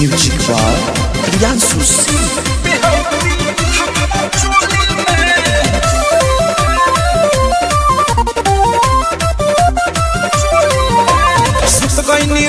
Music by Priyanshu Singh.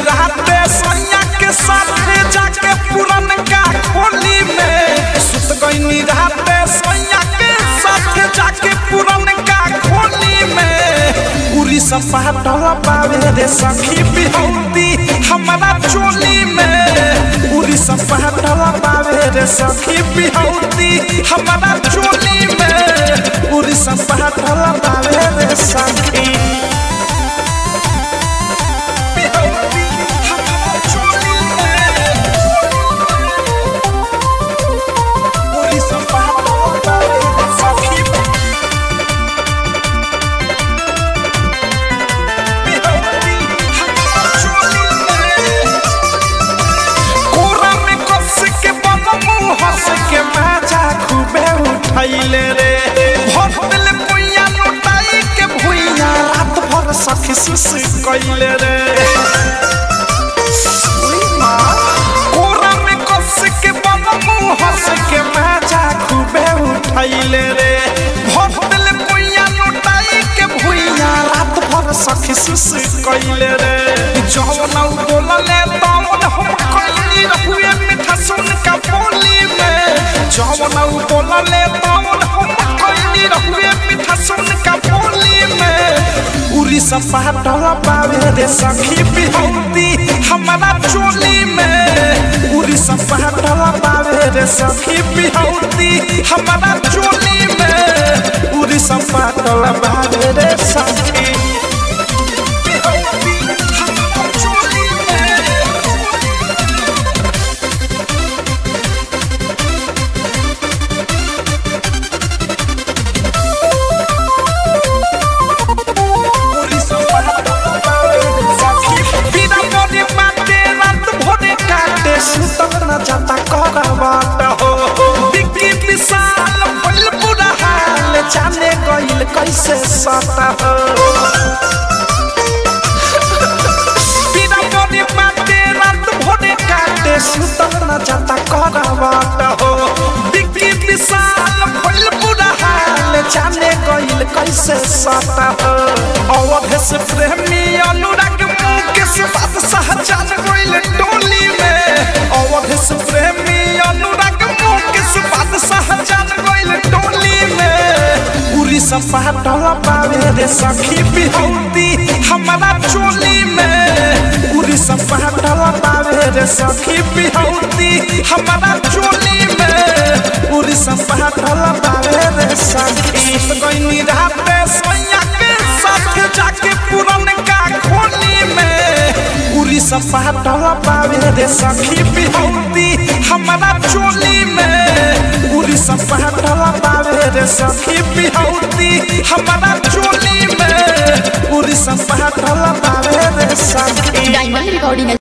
राते सैया के साथ जाके पुरन का खोली में सुत गईनी राते सैया के साथ जाके पुरन का खोली में उरी सपाटल पावे रे सखी बिहौती हमारा चोली में उरी सपाटल पावे रे सखी बिहौती हमारा चोली में उरी सपाटल पावे रे सखी सखी सुस कइले रे कोरा में कस के बनमु हंस के मजा खूबे उठाइले रे भोटल पुइया लुटाई के भुइया रात भर सखी सुस कइले रे जौन बोलले तौन हम कइली रहुए मीठा सुन का बोली में जौन बोलले तौन हम कइली रहुए मीठा सुन का बोली में उरी सपाटल पावे रे सखी बिहौती हमारा चोली में उरी सपाटल पावे रे सखी बिहौती हमारा चोली में उरी सपाटल पावे रे सखी बिहौती हमारा चोली जाता करवाट हो बिक्की विशाल पल बुरा हाल जाने गइल कैसे सता हो बिना बने बाटे रात भोरे काटे सुतल न जाता करवाट हो बिक्की विशाल पल बुरा हाल जाने गइल कैसे सता हो अवध से प्रेमी अनुराग मुकेश बादशाह जान गइल टोली में अवध से प्रेमी अनुराग मुकेश बादशाह जान गइल टोली में उरी सपाटल पावे रे सखी बिहौती हमारा चोली में उरी सपाटल पावे रे सखी बिहौती हमारा चोली में उरी सपाटल पावे रे सखी गइनी राते सैया के साथ जाके पुरन का खोली में उरी सपाटल पावे रे सखी बिहौती हमारा चोली में उरी सपाटल पावे रे सखी बिहौती हमारा चोली में उरी सपाटल पावे रे सखी।